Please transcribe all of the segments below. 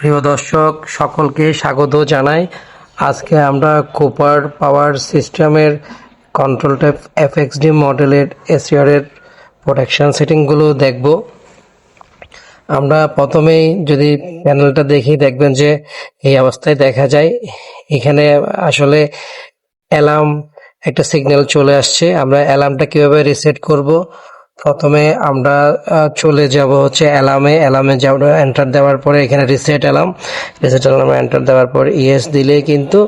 প্রিয় দর্শক সকলকে স্বাগত জানাই। আজকে আমরা কুপার পাওয়ার সিস্টেমের কন্ট্রোল ট্যাব এফএক্সডি মডেলের এসিআরের প্রোটেকশন সেটিংগুলো দেখব। আমরা প্রথমেই যদি প্যানেলটা দেখি দেখবেন যে এই অবস্থায় দেখা যায়। এখানে আসলে অ্যালার্ম একটা সিগন্যাল চলে আসছে। আমরা অ্যালার্মটা কিভাবে রিসেট করব, প্রথমে আমরা চলে যাব হচ্ছে অ্যালার্মে যাব। এন্টার দেওয়ার পরে এখানে রিসেট অ্যালার্মে এন্টার দেওয়ার পর ইয়েস দিলেই কিন্তু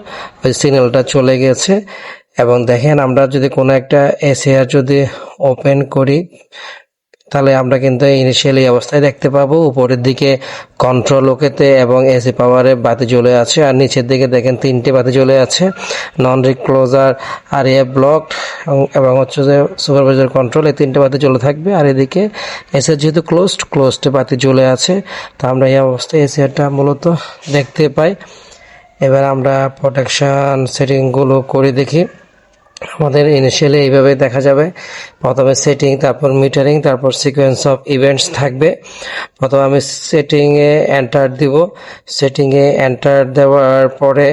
ওই সিগন্যালটা চলে গেছে। এবং দেখেন আমরা যদি কোনো একটা এসিআর যদি ওপেন করি তাহলে আমরা কিন্তু ইনিশিয়ালি অবস্থায় দেখতে পাবো উপরের দিকে কন্ট্রোল ওকেতে এবং এসি পাওয়ারে বাতি জ্বলে আছে, আর নিচের দিকে দেখেন 3টে বাতি জ্বলে আছে, নন রিক্লোজার আর এ ব্লকড এবং হচ্ছে যে সুপারভাইজার কন্ট্রোল, এই 3টে বাতি জ্বলে থাকবে। আর এদিকে এসিআর যেহেতু ক্লোজড বাতি জ্বলে আছে, তা আমরা এই অবস্থায় এসিআরটা মূলত দেখতে পাই। এবার আমরা প্রোটেকশন সেটিংগুলো করে দেখি। আমাদের ইনিশিয়ালি এইভাবে দেখা যাবে, প্রথমে সেটিং, তারপর মিটারিং, তারপর সিকোয়েন্স অফ ইভেন্টস থাকবে। প্রথমে আমি সেটিংয়ে এন্টার দিব। সেটিংয়ে এন্টার দেওয়ার পরে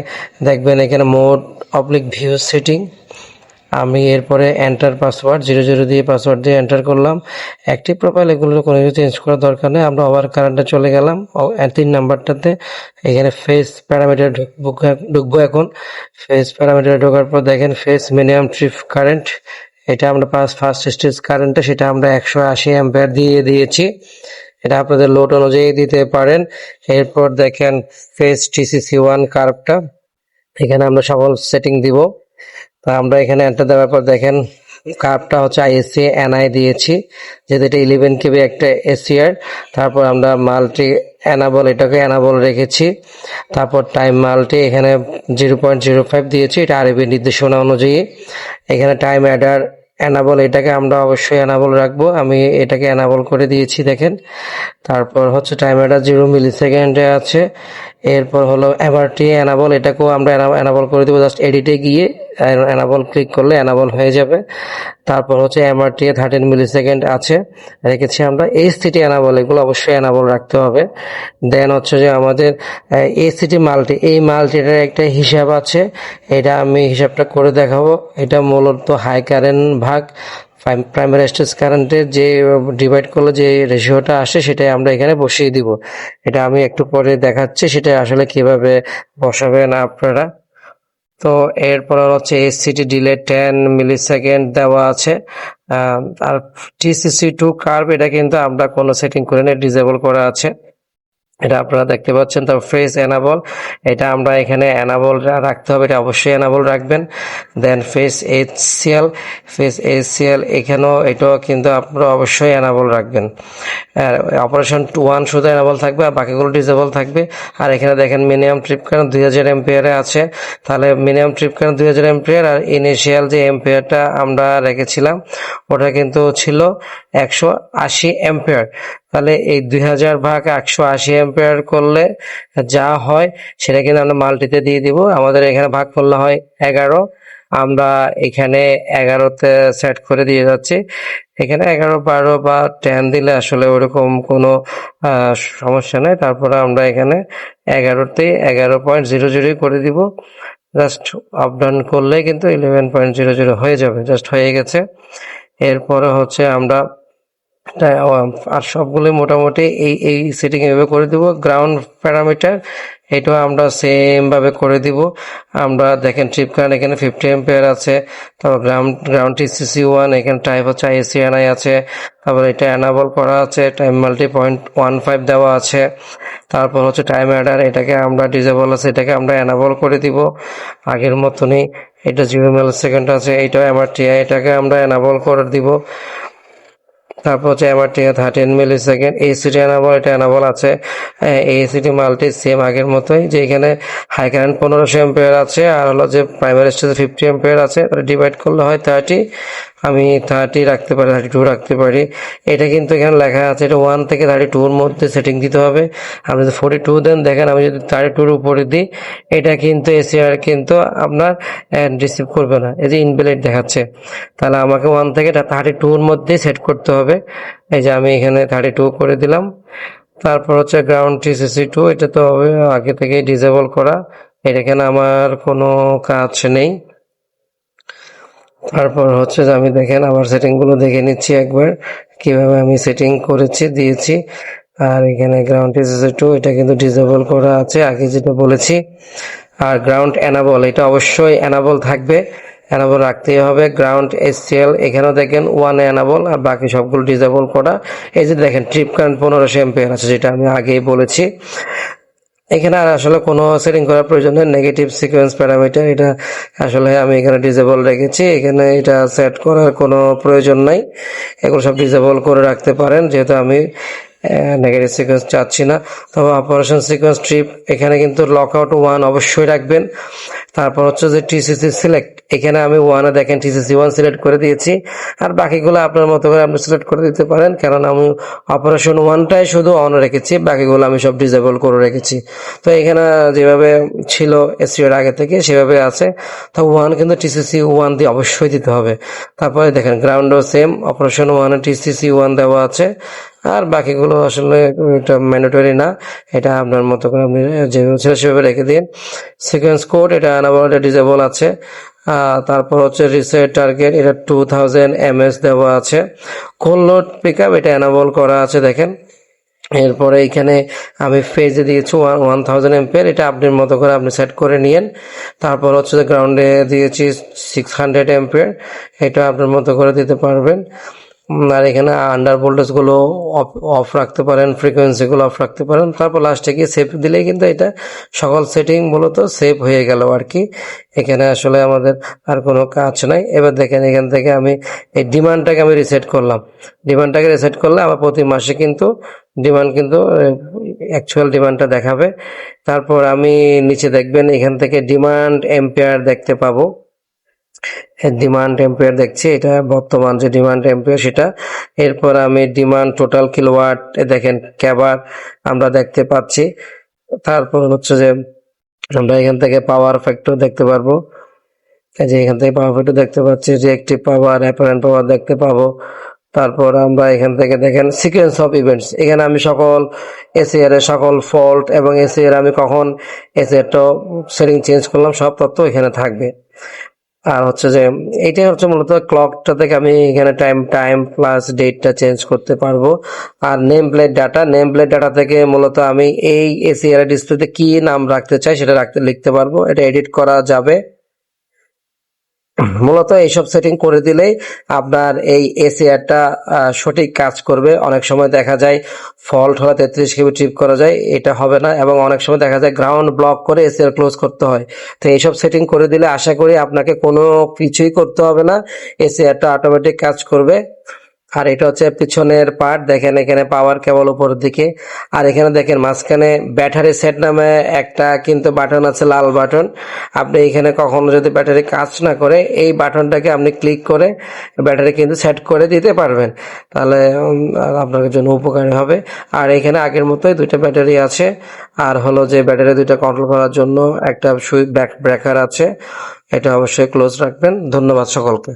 দেখবেন এখানে মোড অবলিক ভিউ সেটিং। আমি এরপরে এন্টার পাসওয়ার্ড 00 দিয়ে পাসওয়ার্ড দিয়ে এন্টার করলাম। অ্যাক্টিভ প্রোফাইল এগুলো কোনো কিছু চেঞ্জ করার দরকার নেই। আমরা ওভার কারেন্টে চলে গেলাম 3 নাম্বারটাতে। এখানে ফেস প্যারামিটার ঢুকবো এখন। ফেস প্যারামিটারে ঢোকার পর দেখেন ফেস মিনিমাম ট্রিপ কারেন্ট, এটা আমরা ফার্স্ট স্টেজ কারেন্টে সেটা আমরা 180 অ্যাম্পিয়ার দিয়ে দিয়েছি। এটা আপনাদের লোড অনুযায়ী দিতে পারেন। এরপর দেখেন ফেস TCC1 কার্ভটা, এখানে আমরা সকল সেটিং দিব। তা আমরা এখানে এন্টার দেওয়ার পর দেখেন কার্ভটা হচ্ছে আইএসসি এনআই দিয়েছি, যেহেতু এটা 11 কেবি একটা এসিআর। তারপর আমরা মাল্টি এনাবল, এটাকে এনাবল রেখেছি। তারপর টাইম মাল্টি এখানে 0.05 দিয়েছি, এটা আরবি নির্দেশনা অনুযায়ী। এখানে টাইম অ্যাডার এনাবল, এটাকে আমরা অবশ্যই এনাবল রাখবো, আমি এটাকে এনাবল করে দিয়েছি দেখেন। তারপর হচ্ছে টাইম অ্যাডার 0 মিলিসেকেন্ডে আছে। এরপর হলো এমআরটি এনাবল, এটাকেও আমরা এনাবল করে দেবো। জাস্ট এডিটে গিয়ে এনাবল ক্লিক করলে এনাবল হয়ে যাবে। তারপর হচ্ছে এমআরটি 13 মিলিসেকেন্ড আছে রেখেছি আমরা। এসসিটি এনাবল, এগুলো অবশ্যই এনাবল রাখতে হবে। দেন হচ্ছে যে আমাদের এসিটি মাল্টি, এই মাল্টিটার একটা হিসাব আছে, এটা আমি হিসাবটা করে দেখাবো। এটা মূলত হাই কারেন্ট ভাগ প্রাইমারি স্টেজ কারেন্টের যে ডিভাইড করলে যে রেশিওটা আসে সেটাই আমরা এখানে বসিয়ে দিব। এটা আমি একটু পরে দেখাচ্ছি সেটা আসলে কিভাবে বসাবেন আপনারা। তো এরপর হচ্ছে এসসিটি ডিলে 10 মিলিসেকেন্ড দেওয়া আছে। আর TCC2 কার্ভ, এটা কিন্তু আমরা কোনো সেটিং করে না, ডিসেবল করা আছে, এটা আপনারা দেখতে পাচ্ছেন। তারপর ফেস এনাবল, এটা আমরা এখানে এনাবল রাখতে হবে, এটা অবশ্যই এনাবল রাখবেন। দেন ফেস এইচসিএল এখানেও এটাও কিন্তু আপনারা অবশ্যই এনাবল রাখবেন। অপারেশন 1 শুধু এনাবল থাকবে আর বাকিগুলো ডিসেবল থাকবে। আর এখানে দেখেন মিনিমাম ট্রিপ কারেন্ট 2000 এম্পিয়ারে আছে, তাহলে মিনিমাম ট্রিপ কারেন্ট 2000 এম্পিয়ার। আর ইনিশিয়াল যে এম্পিয়ারটা আমরা রেখেছিলাম ওটা কিন্তু ছিল 180 এম্পিয়ার। তাহলে এই 2000 ভাগ 180 এম্পিয়ার করলে যা হয় সেটা কিন্তু আমরা মাল্টিতে দিয়ে দিব। আমাদের এখানে ভাগ করলে হয় 11, আমরা এখানে 11তে সেট করে দিয়ে যাচ্ছি। এখানে 11, 12 বা 10 দিলে আসলে ওরকম কোনো সমস্যা নেই। তারপরে আমরা এখানে 11তে 11.00 করে দিব। জাস্ট আপ ডাউন করলে কিন্তু 11.00 হয়ে যাবে, জাস্ট হয়ে গেছে। এরপরে হচ্ছে আমরা আর সবগুলোই মোটামুটি এই সেটিং এভাবে করে দিব। গ্রাউন্ড প্যারামিটার এটাও আমরা সেম ভাবে করে দিব। আমরা দেখেন ট্রিপ কারেন্ট এখানে 50 এম্পিয়ার আছে। তারপর গ্রাউন্ড TCC1, এখানে টাইপ হচ্ছে ISCNI আছে। তারপর এটা এনাবল করা আছে, টাইম মাল্টি 0.15 দেওয়া আছে। তারপর হচ্ছে টাইম অ্যাডার, এটাকে আমরা ডিসেবল আছে, এটাকে আমরা এনাবল করে দিব আগের মতনই। এটা 0 মিলিসেকেন্ড আছে, এইটাও এমআরটিআই, এটাকে আমরা এনাবল করে দিব। তারপর হচ্ছে এমআরটি 13 মিলিসেকেন্ড, এসিটি এনাবল, এটা এনাবল আছে। এসিটি মাল্টি সেম আগের মতোই, যে এখানে হাই কারেন্ট 1500 এম্পিয়ার আছে, আর হলো যে প্রাইমারি স্টেজে 50 এম্পিয়ার আছে, ডিভাইড করলে হয় 30। আমি 30 রাখতে পারি, 32 রাখতে পারি। এটা কিন্তু এখানে লেখা আছে এটা 1 থেকে 32-র মধ্যে সেটিং দিতে হবে। আপনি যদি 42 দেন, দেখেন আমি যদি 32-র উপরে দিই এটা কিন্তু এসিআর কিন্তু আপনার রিসিভ করবে না, এই যে ইনভ্যালিড দেখাচ্ছে। তাহলে আমাকে 1 থেকে 32-র মধ্যে সেট করতে হবে। এই যে আমি এখানে 32 করে দিলাম। তারপর হচ্ছে গ্রাউন্ড TCC2, এটা তো আগে থেকেই ডিসেবল করা, এখানে আমার কোনো কাজ নেই। তারপর হচ্ছে যে আমি দেখেন আমার সেটিংগুলো দেখে নিচ্ছি একবার কিভাবে আমি সেটিং করেছি দিয়েছি। আর এখানে গ্রাউন্ড TCC2 এটা কিন্তু ডিসেবল করা আছে আগে যেটা বলেছি। আর গ্রাউন্ড এনাবল, এটা অবশ্যই এনাবল থাকবে, এনাবল রাখতেই হবে। গ্রাউন্ড SCL এখানেও দেখেন 1 এনাবল, আর বাকি সবগুলো ডিসেবল করা। এই যে দেখেন ট্রিপ কারেন্ট 1500 এম্পিয়ার আছে, যেটা আমি আগেই বলেছি। এখানে আর আসলে কোনো সেটিং করার প্রয়োজন নেই। নেগেটিভ সিকোয়েন্স প্যারামিটার, এটা আসলে আমি এখানে ডিসেবল রেখেছি, এখানে এটা সেট করার কোনো প্রয়োজন নাই। এগুলো সব ডিসেবল করে রাখতে পারেন, যেহেতু আমি নেগেটিভ সিকোয়েন্স চাচ্ছি না। তবে অপারেশন সিকোয়েন্স ট্রিপ এখানে কিন্তু লকআউট 1 অবশ্যই রাখবেন। তারপর হচ্ছে যে TCC সিলেক্ট, এখানে আমি 1-এ দেখেন TCC1 সিলেক্ট করে দিয়েছি, আর বাকিগুলো আপনার মতো করে আপনি সিলেক্ট করে দিতে পারেন, কারণ আমি অপারেশন 1টাই শুধু অন রেখেছি, বাকিগুলো আমি সব ডিসেবল করে রেখেছি। তো এখানে যেভাবে ছিল SEO-র আগে থেকে সেভাবে আছে। তো 1 কিন্তু TCC1 দিয়ে অবশ্যই দিতে হবে। তারপরে দেখেন গ্রাউন্ডও সেম, অপারেশন 1-এ TCC1 দেওয়া আছে, আর বাকিগুলো আসলে এটা ম্যান্ডেটরি না, এটা আপনার মতো করে আপনি যেভাবে ছিল সেভাবে রেখে দিন। সিকোয়েন্স কোড এটা আনাবল, এটা ডিসেবল আছে। তারপর হচ্ছে রিসেট টার্গেট, এটা 2000 ms দেওয়া আছে। কোল লোড পিকআপ এটা এনাবল করা আছে দেখেন। এরপরে এখানে আমি ফেজে দিয়েছি 1000 এম্পিয়ার, এটা আপনার মতো করে আপনি সেট করে নিয়েন। তারপর হচ্ছে গ্রাউন্ডে দিয়েছি 600 এম্পিয়ার, এটা আপনার মতো করে দিতে পারবেন। আর এখানে আন্ডার ভোল্টেজগুলো অফ রাখতে পারেন, ফ্রিকোয়েন্সিগুলো অফ রাখতে পারেন। তারপর লাস্টে গিয়ে সেভ দিলেই কিন্তু এটা সকল সেটিং মূলত সেভ হয়ে গেল আর কি। এখানে আসলে আমাদের আর কোনো কাজ নাই। এবার দেখেন এখান থেকে আমি এই ডিমান্ডটাকে আমি রিসেট করলাম। ডিমান্ডটাকে রিসেট করলে আবার প্রতি মাসে কিন্তু ডিমান্ড কিন্তু অ্যাকচুয়াল ডিমান্ডটা দেখাবে। তারপর আমি নিচে দেখবেন এখান থেকে ডিমান্ড এম্পিয়ার দেখতে পাবো। ডিমান্ড এম্পিয়ার দেখছি, এটা বর্তমান যে ডিমান্ড এম্পিয়ার সেটা। এরপর আমি ডিমান্ড টোটাল কিলোওয়াট দেখেন ক্যাবার আমরা দেখতে পাচ্ছি। তারপর হচ্ছে যে আমরা এখান থেকে পাওয়ার ফ্যাক্টর দেখতে পারবো, এই যে এখান থেকে পাওয়ার ফ্যাক্টর দেখতে পাচ্ছি, রিঅ্যাক্টিভ পাওয়ার, অ্যাপারেন্ট পাওয়ার দেখতে পাবো। তারপর আমরা এখান থেকে দেখেন সিকোয়েন্স অফ ইভেন্টস, এখানে আমি সকল এসিআর এর সকল ফল্ট এবং এসিআর আমি কখন এসিআরটা সেটিং চেঞ্জ করলাম সব তথ্য এখানে থাকবে। আর হচ্ছে যে এইটাই হচ্ছে মূলত ক্লকটা থেকে আমি এখানে টাইম প্লাস ডেটটা চেঞ্জ করতে পারবো। আর নেম প্লেট ডাটা থেকে মূলত আমি এই এসিআর ডিসপ্লেতে কি নাম রাখতে চাই সেটা লিখতে পারবো, এটা এডিট করা যাবে। মূলত এইসব সেটিং করে দিলেই আপনার এই এসিআরটা সঠিক কাজ করবে। অনেক সময় দেখা যায় ফল্ট হলে 33 KB ট্রিপ করা যায়, এটা হবে না। এবং অনেক সময় দেখা যায় গ্রাউন্ড ব্লক করে এসিআর ক্লোজ করতে হয়। তো এইসব সেটিং করে দিলে আশা করি আপনাকে কোনো কিছুই করতে হবে না, এসিআরটা অটোমেটিক কাজ করবে। আর এটা হচ্ছে পিছনের পার্ট, দেখেন এখানে পাওয়ার কেবল উপরের দিকে। আর এখানে দেখেন মাঝখানে ব্যাটারি সেট নামে একটা কিন্তু বাটন আছে, লাল বাটন। আপনি এখানে কখনো যদি ব্যাটারি কাজ না করে এই বাটনটাকে আপনি ক্লিক করে ব্যাটারি কিন্তু সেট করে দিতে পারবেন, তাহলে আপনার জন্য উপকারী হবে। আর এখানে আগের মতোই দুইটা ব্যাটারি আছে, আর হলো যে ব্যাটারি দুইটা কন্ট্রোল করার জন্য একটা সুইচ ব্রেকার আছে, এটা অবশ্যই ক্লোজ রাখবেন। ধন্যবাদ সকলকে।